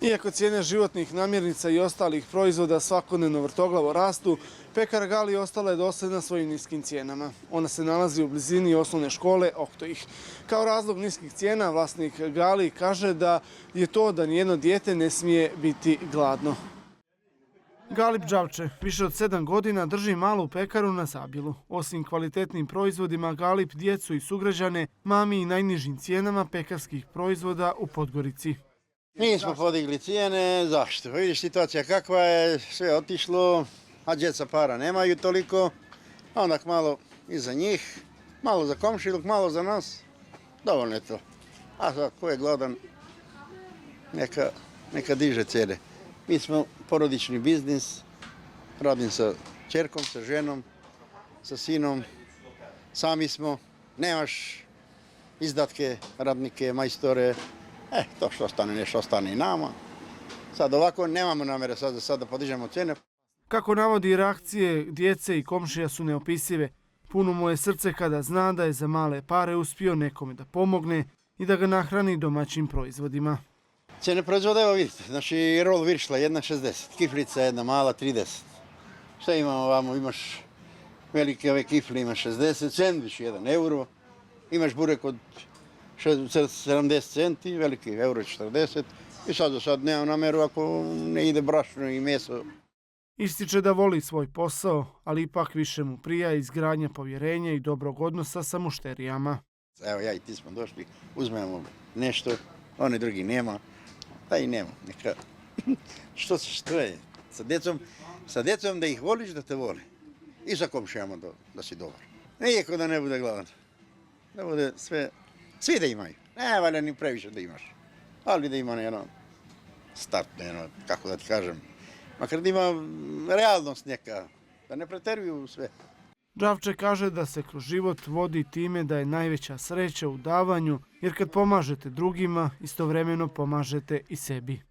Iako cijene životnih namirnica i ostalih proizvoda svakodnevno vrtoglavo rastu, pekara Gali ostala je dosljedna svojim niskim cijenama. Ona se nalazi u blizini osnovne škole Oktojih. Kao razlog niskih cijena vlasnik Gali kaže da je to da nijedno dijete ne smije biti gladno. Galip Đavče više od 7 godina drži malu pekaru na Zabilu. Osim kvalitetnim proizvodima, Galip djecu i sugrađane mami i najnižim cijenama pekarskih proizvoda u Podgorici. Nismo podigli cijene, zašto? Vidiš situacija kakva je, sve otišlo, a djeca para nemaju toliko, onda malo i za njih, malo za komšiluk, malo za nas, dovoljno je to. A sad, ko je gladan, neka diže cijene. Mi smo porodični biznis, radim sa čerkom, sa ženom, sa sinom, sami smo, nemaš izdatke, radnike, majstore, to što ostane, nešto ostane i nama. Sad ovako nemamo namjere sad da podižemo cijene. Kako navodi, reakcije djece i komšija su neopisive. Puno mu je srce kada zna da je za male pare uspio nekome da pomogne i da ga nahrani domaćim proizvodima. Cijene proizvoda, evo vidite, znači rol viršla 1,60, kiflica jedna mala 30. Šta imamo ovamo, imaš velike ove kifle, imaš 60, sendvič 1 euro, imaš burek od 70 centi, veliki euro 40 i sad nema namjeru ako ne ide brašno i meso. Ističe da voli svoj posao, ali ipak više mu prija izgradnja povjerenja i dobrog odnosa sa mušterijama. Evo ja i ti smo došli, uzmemo nešto, oni drugi nema, pa i nema, neka. Što je? Sa djecom da ih voliš da te vole i sa komšijama da si dobar. Nijeko da ne bude gladan, da bude sve, svi da imaju, ne valja ni previše da imaš, ali da ima jedno start, kako da ti kažem, makar da ima realnost neka, da ne preteruju sve. Đavče kaže da se kroz život vodi time da je najveća sreća u davanju, jer kad pomažete drugima, istovremeno pomažete i sebi.